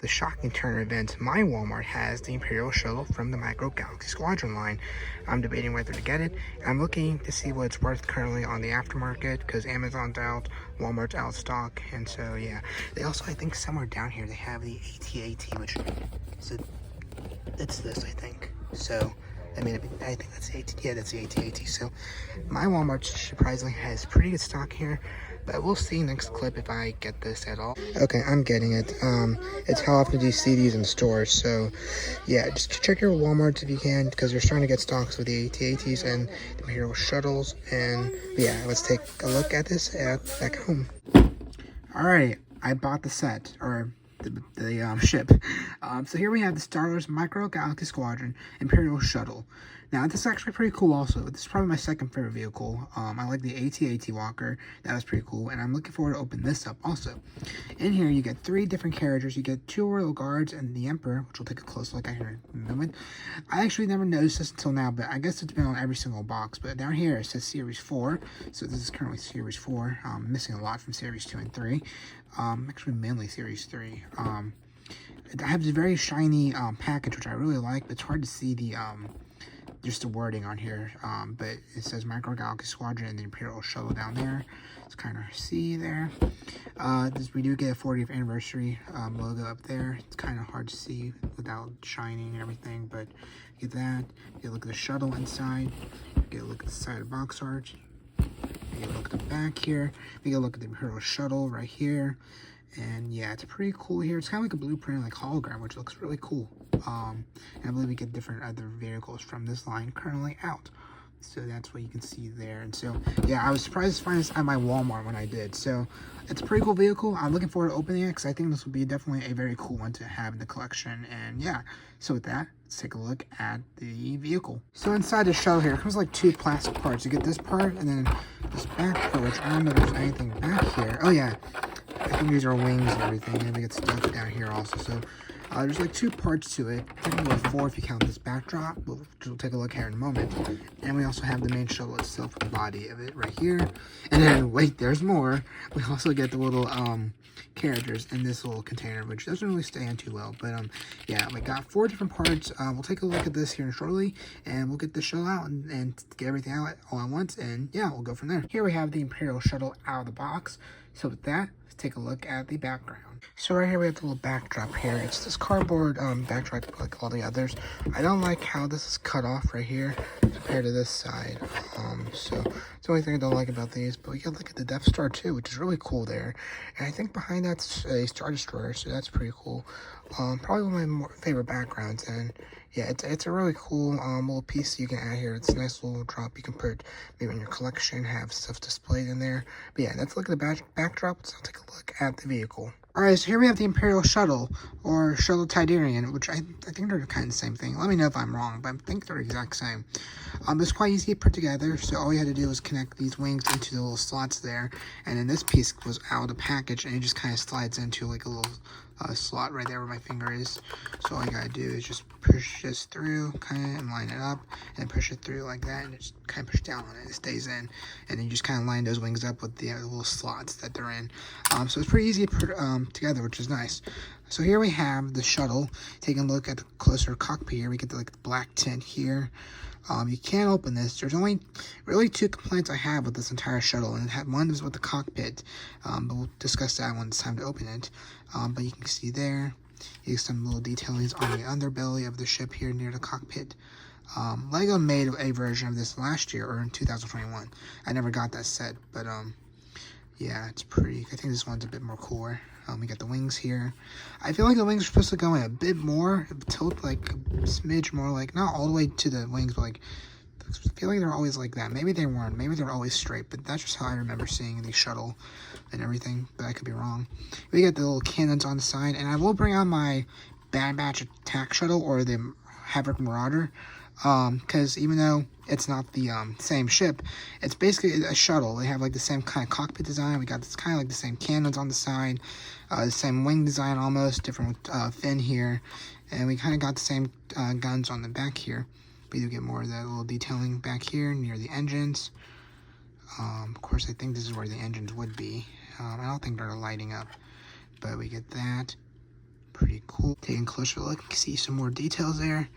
shocking turn event, my Walmart has the Imperial Shuttle from the Micro Galaxy Squadron line. I'm debating whether to get it. I'm looking to see what it's worth currently on the aftermarket because Amazon's out, Walmart's out of stock, and so yeah. They also, I think somewhere down here, they have the AT-AT, which is it's this, I think. So, I mean, I think that's the AT, yeah, that's the AT-AT. So, my Walmart surprisingly has pretty good stock here. But we'll see next clip if I get this at all. Okay, I'm getting it. It's how often do you see these in stores? So, yeah, just check your Walmart if you can, because they're starting to get stocks with the AT-ATs and the Imperial Shuttles. And yeah, let's take a look at this back home. Alright, I bought the set, or the ship. So here we have the Star Wars Micro Galaxy Squadron Imperial Shuttle. Now, this is actually pretty cool also. This is probably my second favorite vehicle. I like the AT-AT Walker. That was pretty cool. And I'm looking forward to open this up also. In here, you get 3 different characters. You get 2 Royal Guards and the Emperor, which we'll take a close look at here in a moment. I actually never noticed this until now, but I guess it's been on every single box. But down here, it says Series 4. So this is currently Series 4. I'm missing a lot from Series 2 and 3. Actually, mainly Series 3. I have this very shiny package, which I really like, but it's hard to see the just the wording on here, but it says Micro Galaxy Squadron and the Imperial Shuttle down there. It's kind of see there. We do get a 40th anniversary logo up there. It's kind of hard to see without shining and everything, but you get that. You get a look at the shuttle inside. You get a look at the side of box art. You get a look at the back here. You get a look at the Imperial Shuttle right here. And yeah, it's pretty cool here. It's kind of like a blueprint, like hologram, which looks really cool. And I believe we get different other vehicles from this line currently out. So that's what you can see there. And so, yeah, I was surprised to find this at my Walmart when I did. So it's a pretty cool vehicle. I'm looking forward to opening it because I think this will be definitely a very cool one to have in the collection. And yeah, so with that, let's take a look at the vehicle. So inside the shuttle here, it comes like 2 plastic parts. You get this part and then this back part, which I don't know if there's anything back here. Oh yeah, I think these are wings and everything. And we get stuff down here also. So there's like 2 parts to it. Technically 4 if you count this backdrop, which we'll take a look at in a moment. And we also have the main shuttle itself, the body of it right here. And then, wait, there's more. We also get the little characters in this little container, which doesn't really stay in too well. But yeah, we got 4 different parts. We'll take a look at this here shortly, and we'll get the shuttle out and get everything out all at once. And yeah, we'll go from there. Here we have the Imperial Shuttle out of the box. So with that, let's take a look at the background. So right here we have the little backdrop here. It's this cardboard backdrop like all the others. I don't like how this is cut off right here compared to this side. So it's the only thing I don't like about these. But we can look at the Death Star too, which is really cool there. And I think behind that's a Star Destroyer, so that's pretty cool. Probably one of my more favorite backgrounds. And yeah, it's a really cool little piece you can add here. It's a nice little drop you can put maybe in your collection, have stuff displayed in there. But yeah, let's look at the backdrop. Let's take a look at the vehicle. Alright, so here we have the Imperial Shuttle, or Shuttle Tidarian, which I think they're kind of the same thing. Let me know if I'm wrong, but I think they're the exact same. It's quite easy to put together, so all you had to do was connect these wings into the little slots there, and then this piece was out of the package, and it just kind of slides into like a little slot right there where my finger is. So all you gotta do is just push this through, kind of, and line it up, and push it through like that, and just kind of push down on it. It stays in, and then you just kind of line those wings up with the little slots that they're in. So it's pretty easy to put together, which is nice. So here we have the shuttle. Taking a look at the closer cockpit here, we get the black tint here. You can't open this. There's only really 2 complaints I have with this entire shuttle, and one is with the cockpit, but we'll discuss that when it's time to open it. But you can see there, you get some little detailings on the underbelly of the ship here near the cockpit. Lego made a version of this last year, or in 2021. I never got that set, but yeah, it's pretty. I think this one's a bit more cooler. We got the wings here. I feel like the wings are supposed to go in a bit more, tilt like a smidge more, like not all the way to the wings, but like I feel like they're always like that. Maybe they weren't. Maybe they're always straight, but that's just how I remember seeing the shuttle and everything, but I could be wrong. We got the little cannons on the side, and I will bring on my Bad Batch attack shuttle or the Havoc Marauder, because even though it's not the same ship, it's basically a shuttle. They have like the same kind of cockpit design. We got this kind of like the same cannons on the side, the same wing design almost, different fin here, and we kind of got the same guns on the back here. We do get more of that little detailing back here near the engines. Of course, I think this is where the engines would be. I don't think they're lighting up, but we get that. pretty cool. Taking a closer look, you can see some more details there.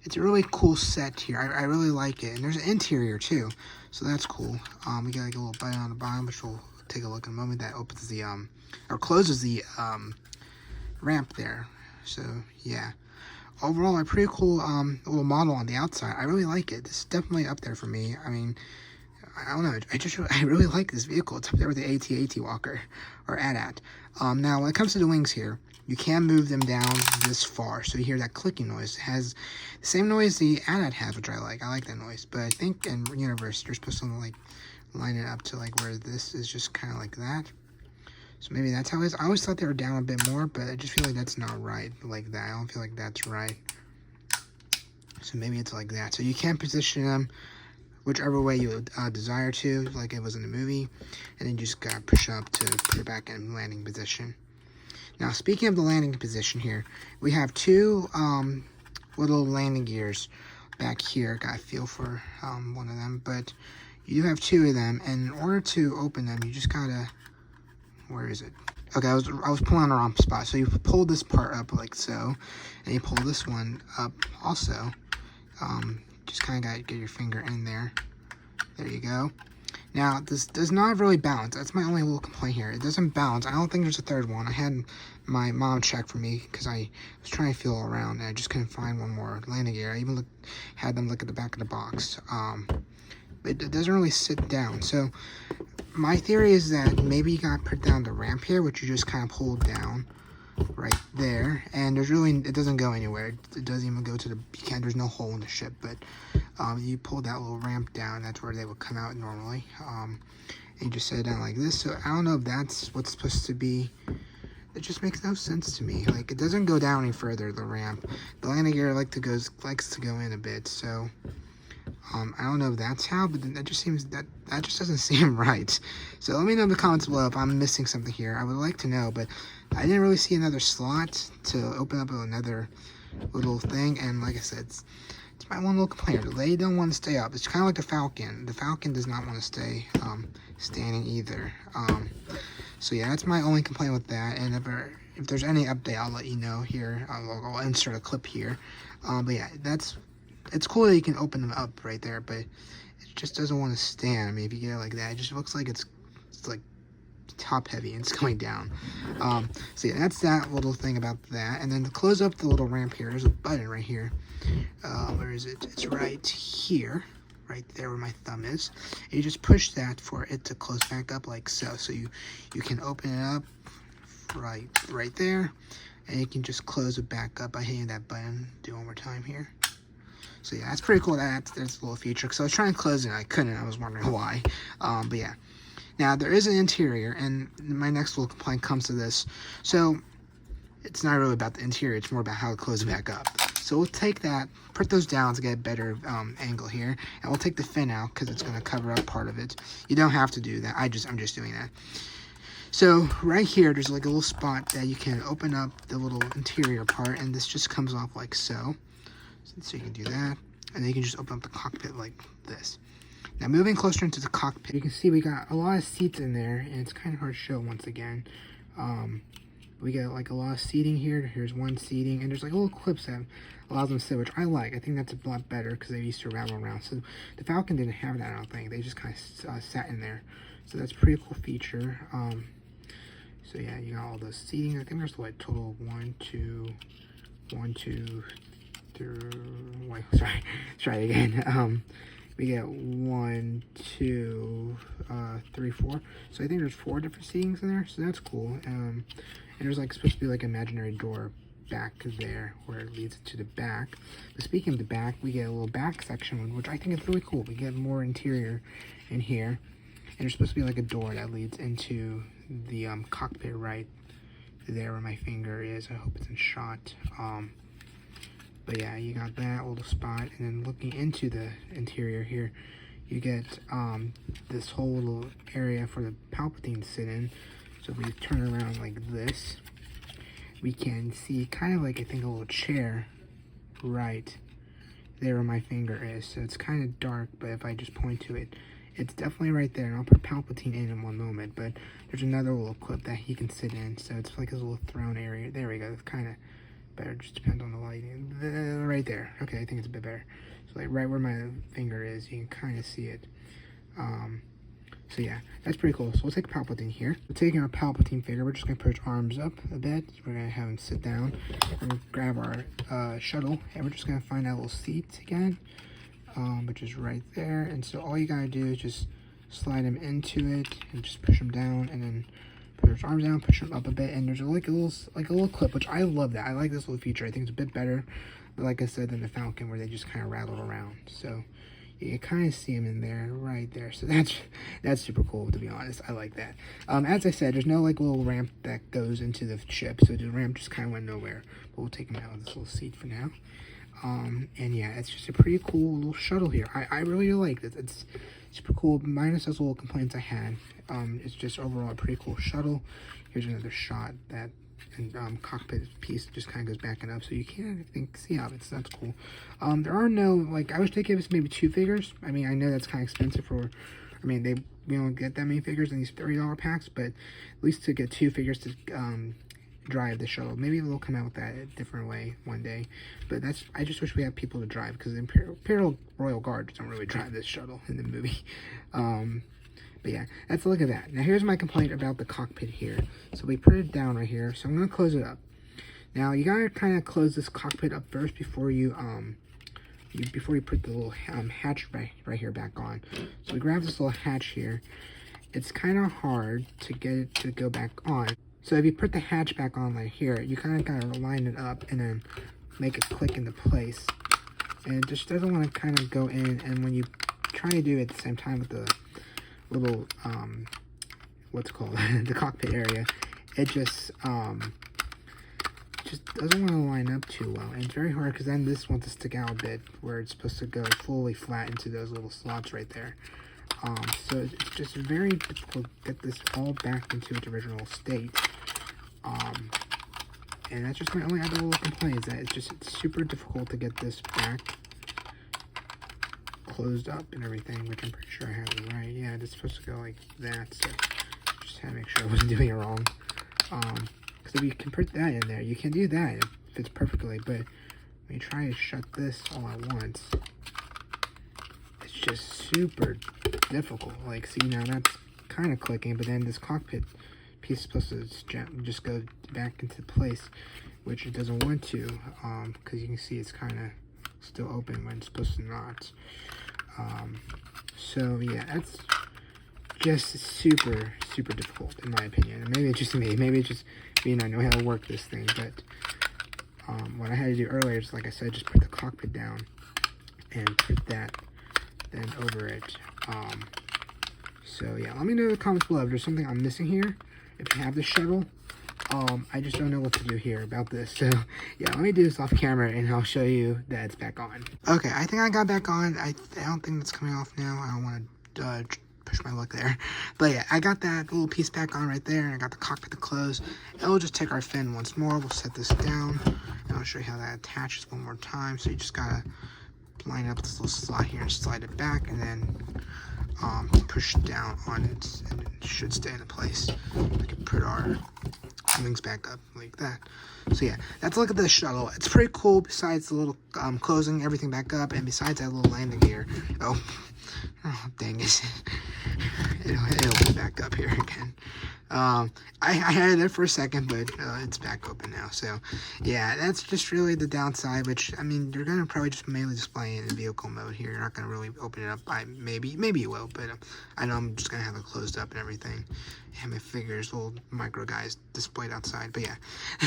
It's a really cool set here. I really like it. And there's an interior too, so that's cool. We got like a little button on the bottom, which we'll take a look in a moment. That opens the, or closes the ramp there. So yeah. Overall, a pretty cool little model on the outside. I really like it. This is definitely up there for me. I mean, I don't know. I really like this vehicle. It's up there with the AT-AT Walker or AT-AT. Now, when it comes to the wings here, you can move them down this far. So you hear that clicking noise. It has the same noise the AT-AT has, which I like. I like that noise. But I think in Universe, you're supposed to like line it up to like where this is just kind of like that. So maybe that's how it is. I always thought they were down a bit more, but I just feel like that's not right like that. I don't feel like that's right. So maybe it's like that. So you can position them whichever way you desire to, like it was in the movie. And then you just gotta push up to put it back in landing position. Now, speaking of the landing position here, we have two little landing gears back here. Got a feel for one of them, but you do have two of them. And in order to open them, you just gotta... Where is it? Okay, I was pulling on the wrong spot. So you pull this part up like so, and you pull this one up also. Just kind of got to get your finger in there. There you go. Now, this does not really balance. That's my only little complaint here. It doesn't balance. I don't think there's a third one. I had my mom check for me because I was trying to feel around, and I just couldn't find one more landing gear. I even had them look at the back of the box. But it doesn't really sit down. So my theory is that maybe you gotta put down the ramp here, which you just kind of pull down right there, and it doesn't go anywhere. It doesn't even go to there's no hole in the ship, but you pull that little ramp down, that's where they would come out normally. And you just set it down like this. So I don't know if that's what's supposed to be. It just makes no sense to me. Like, it doesn't go down any further, the ramp. The landing gear likes to go in a bit, so I don't know if that's how, but that just doesn't seem right. So let me know in the comments below if I'm missing something here. I would like to know, but I didn't really see another slot to open up another little thing. And like I said, it's my one little complaint. They don't want to stay up. It's kind of like the Falcon. The Falcon does not want to stay standing either. So yeah, that's my only complaint with that. And if there's any update, I'll let you know here. I'll insert a clip here. But yeah, it's cool that you can open them up right there, but it just doesn't want to stand. I mean, if you get it like that, it just looks like it's like top heavy and it's going down. So yeah, that's that little thing about that. And then to close up the little ramp here, there's a button right here. Where is it? It's right here, right there where my thumb is. And you just push that for it to close back up like so. So you can open it up right there, and you can just close it back up by hitting that button. Do it one more time here. So yeah, that's pretty cool. There's a little feature. Because I was trying to close it and I couldn't. I was wondering why. But yeah. Now, there is an interior, and my next little complaint comes to this. So, it's not really about the interior. It's more about how to close it back up. So, we'll take that, put those down to get a better angle here. And we'll take the fin out because it's going to cover up part of it. You don't have to do that. I'm just doing that. So, right here, there's like a little spot that you can open up the little interior part. And this just comes off like so. So you can do that, and then you can just open up the cockpit like this. Now, moving closer into the cockpit, you can see we got a lot of seats in there, and it's kind of hard to show once again. We got like a lot of seating here. Here's one seating, and there's like little clips that allows them to sit, which I like. I think that's a lot better because they used to rattle around. So the Falcon didn't have that, I don't think. They just kind of sat in there. So that's a pretty cool feature. So yeah, you got all the seating. I think there's what, total 1, 2, 3, wait, sorry, let's try it again. We get 1, 2, 3, 4. So I think there's 4 different seatings in there, so that's cool. And there's like supposed to be like an imaginary door back there where it leads to the back. But speaking of the back, we get a little back section, which I think is really cool. We get more interior in here, and there's supposed to be like a door that leads into the cockpit right there where my finger is. I hope it's in shot. But yeah, you got that little spot, and then looking into the interior here, you get this whole little area for the Palpatine to sit in. So if we turn around like this, we can see kind of like, I think, a little chair right there where my finger is. So it's kind of dark, but if I just point to it, It's definitely right there, and I'll put Palpatine in one moment, but there's another little clip that he can sit in, so it's like his little throne area. There we go. It's kind of better, just depends on the lighting. Right there. Okay, I think it's a bit better. So like right where my finger is, you can kind of see it. So yeah, that's pretty cool. So we'll take Palpatine here. We're taking our Palpatine figure. We're just going to put his arms up a bit. We're going to have him sit down. We're going to grab our shuttle, and we're just going to find that little seat again, which is right there. And so all you got to do is just slide him into it and just push him down, and then put his arms down, push him up a bit. And there's like a little clip, which I love that. I like this little feature. I think it's a bit better, like I said, than the Falcon, where they just kind of rattle around. So you can kind of see him in there, right there. So that's super cool, to be honest. I like that. As I said, there's no like little ramp that goes into the ship, so the ramp just kind of went nowhere. But we'll take him out of this little seat for now. And yeah, it's just a pretty cool little shuttle here. I really like this. It's super cool, minus those little complaints I had. It's just overall a pretty cool shuttle. Here's another shot that cockpit piece just kind of goes back and up, so you can't, I think, see how it's. That's cool. There are no, like, I wish they gave us maybe 2 figures. I mean, I know that's kind of expensive for, I mean, we don't get that many figures in these $30 packs, but at least to get 2 figures to drive the shuttle. Maybe they'll come out with that a different way one day, but I just wish we had people to drive, because the Imperial Royal Guard don't really drive this shuttle in the movie. But yeah, let's look at that. Now here's my complaint about the cockpit here. So we put it down right here, so I'm going to close it up. Now you gotta kind of close this cockpit up first before you put the little hatch right here back on. So we grab this little hatch here. It's kind of hard to get it to go back on. So if you put the hatch back on right here, you kind of gotta line it up and then make it click into place. And it just doesn't want to kind of go in, and when you try to do it at the same time with the little what's called the cockpit area, it just doesn't want to line up too well, and it's very hard because then this wants to stick out a bit where it's supposed to go fully flat into those little slots right there. So it's just very difficult to get this all back into its original state. And that's just my only other little complaint, is that it's super difficult to get this back closed up and everything, which I'm pretty sure I have it right. Yeah, it's supposed to go like that, so just had to make sure I wasn't doing it wrong. Because if you can put that in there, you can do that, it fits perfectly, but when you try to shut this all at once, it's just super difficult. Like, see, now that's kind of clicking, but then this cockpit piece is supposed to just go back into place, which it doesn't want to, because you can see it's kind of still open when it's supposed to not. So yeah, that's just super difficult in my opinion. And maybe it's just me, maybe it's just me and I know how to work this thing, but what I had to do earlier is, like I said, just put the cockpit down and put that then over it. So yeah, let me know in the comments below if there's something I'm missing here. If you have the shuttle, I just don't know what to do here about this. So yeah, let me do this off camera and I'll show you that it's back on. Okay, I think I got back on. I don't think that's coming off now. I don't want to push my luck there. But yeah, I got that little piece back on right there, and I got the cockpit to close. And we'll just take our fin once more. We'll set this down, and I'll show you how that attaches one more time. So you just gotta line up this little slot here and slide it back, and then push down on it, and it should stay in place. We can put our wings back up like that. So yeah, that's a look at the shuttle. It's pretty cool, besides the little closing everything back up, and besides that little landing gear. Oh dang it. It'll be back up here again. I had it there for a second, but it's back open now. So yeah, that's just really the downside, which, I mean, you're gonna probably just mainly display it in vehicle mode here. You're not gonna really open it up. Maybe you will, but I know I'm just gonna have it closed up and everything, and my figures, little micro guys, displayed outside. But yeah,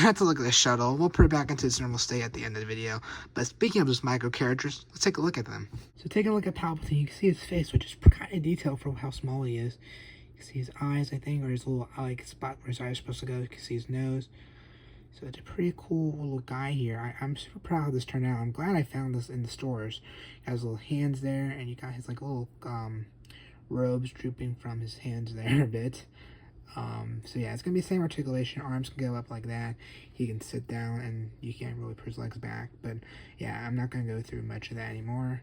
that's a look at the shuttle. We'll put it back into its normal state at the end of the video. But speaking of those micro characters, let's take a look at them. So taking a look at Palpatine, you can see his face, which is kind of detailed for how small he is. You can see his eyes, I think, or his little like spot where his eyes are supposed to go. You can see his nose. So it's a pretty cool little guy here. I'm super proud of how this turned out. I'm glad I found this in the stores. He has little hands there, and you got his like little robes drooping from his hands there a bit. So yeah, it's gonna be the same articulation. Arms can go up like that. He can sit down, and you can't really put his legs back. But yeah, I'm not gonna go through much of that anymore.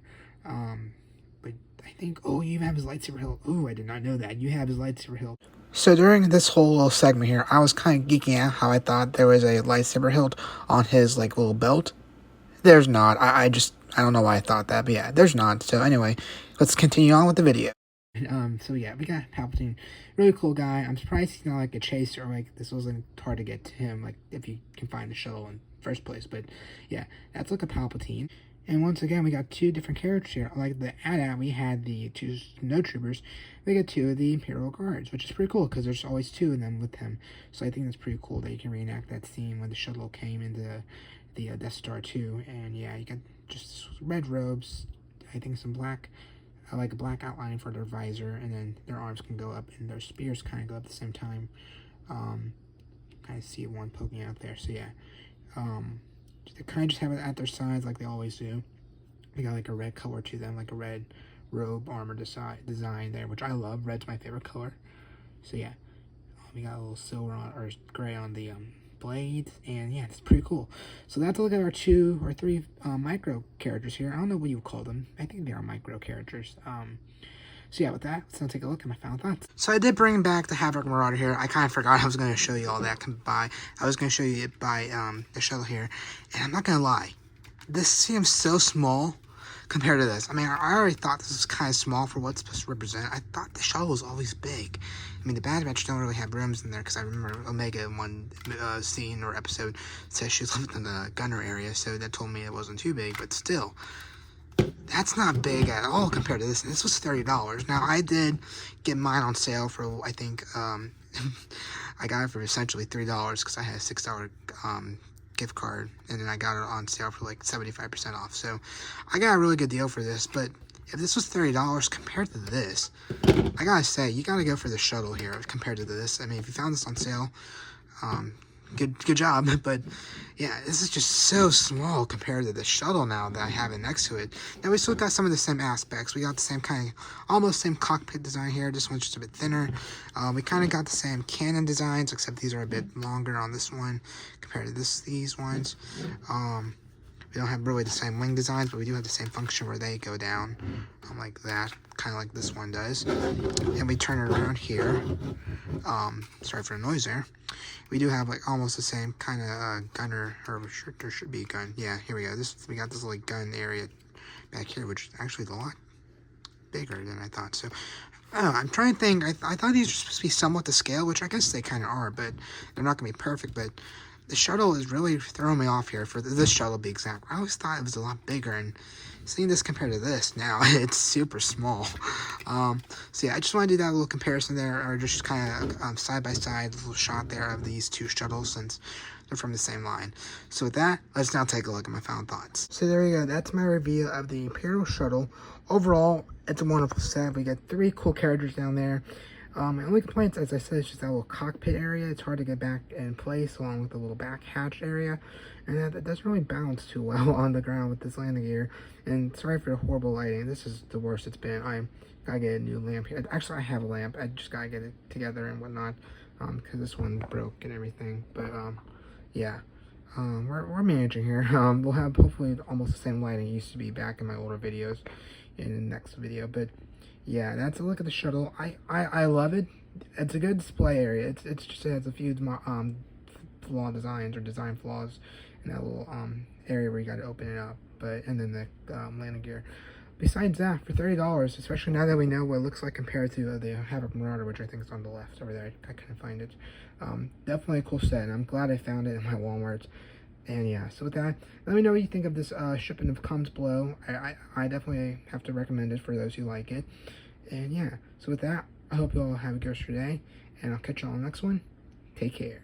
but I think, oh, you have his lightsaber hilt. Oh, I did not know that. You have his lightsaber hilt. So during this whole little segment here, I was kind of geeking out how I thought there was a lightsaber hilt on his, like, little belt. There's not. I don't know why I thought that, but yeah, there's not. So anyway, let's continue on with the video. So yeah, we got Palpatine, really cool guy. I'm surprised he's not like a chaser, like this wasn't hard to get to him, like if you can find the shuttle in the first place. But yeah, that's like a Palpatine. And once again, we got two different characters here. Like the AT-AT, we had the two snow troopers. We got two of the Imperial Guards, which is pretty cool because there's always two of them with him. So I think that's pretty cool that you can reenact that scene when the shuttle came into the Death Star 2. And yeah, you got just red robes, I think some black, like a black outlining for their visor, and then their arms can go up and their spears kind of go up at the same time. Kind of see one poking out there. So yeah, they kind of just have it at their sides like they always do. They got like a red color to them, like a red robe armor design there, which I love. Red's my favorite color. So yeah, we got a little silver on, or gray on the blades, and yeah, it's pretty cool. So that's a look at our 2 or 3 micro characters here. I don't know what you would call them. I think they are micro characters. So yeah, with that, let's now take a look at my final thoughts. So I did bring back the Havoc Marauder here. I kind of forgot I was going to show you all that by. I was going to show you it by the shuttle here, and I'm not going to lie, this seems so small compared to this. I mean, I already thought this was kind of small for what it's supposed to represent. I thought the shuttle was always big. I mean, the Bad Batch don't really have rooms in there because I remember Omega in one scene or episode says she was living in the gunner area, so that told me it wasn't too big, but still, that's not big at all compared to this. And this was $30. Now, I did get mine on sale for, I think, I got it for essentially $3 because I had a $6 gift card, and then I got it on sale for like 75% off. So I got a really good deal for this. But if this was $30 compared to this, I gotta say, you gotta go for the shuttle here compared to this. I mean, if you found this on sale, good job. But yeah, this is just so small compared to the shuttle now that I have it next to it. Now we still got some of the same aspects. We got the same kind of, almost same cockpit design here. This one's just a bit thinner. We kind of got the same cannon designs, except these are a bit longer on this one compared to these ones. We don't have really the same wing designs, but we do have the same function where they go down like that, kind of like this one does. And we turn it around here. Sorry for the noise there. We do have like almost the same kind of gunner, or there should be a gun. Yeah, here we go. We got this little gun area back here, which is actually a lot bigger than I thought. So I don't know, I'm trying to think. I thought these were supposed to be somewhat to scale, which I guess they kind of are, but they're not going to be perfect. But the shuttle is really throwing me off here, for this shuttle to be exact. I always thought it was a lot bigger, and seeing this compared to this now, it's super small. So yeah, I just want to do that little comparison there, or just kind of side by side little shot there of these two shuttles, since they're from the same line. So with that, let's now take a look at my final thoughts. So there you go. That's my review of the Imperial Shuttle. Overall, it's a wonderful set. We got 3 cool characters down there. My only complaints, as I said, is just that little cockpit area. It's hard to get back in place, along with the little back hatch area, and that doesn't really balance too well on the ground with this landing gear. And sorry for the horrible lighting. This is the worst it's been. I gotta get a new lamp here. Actually, I have a lamp. I just gotta get it together and whatnot, because this one broke and everything. But yeah, we're managing here. We'll have hopefully almost the same lighting it used to be back in my older videos in the next video. But yeah, that's a look at the shuttle. I love it. It's a good display area. It's just, it has a few flaw designs, or design flaws in that little area where you got to open it up. But and then the landing gear. Besides that, for $30, especially now that we know what it looks like compared to the Havoc Marauder, which I think is on the left over there. I couldn't find it. Definitely a cool set, and I'm glad I found it in my Walmart. And yeah, so with that, let me know what you think of this ship in the comments below. I definitely have to recommend it for those who like it. And yeah, so with that, I hope you all have a good rest of your day, and I'll catch you all on the next one. Take care.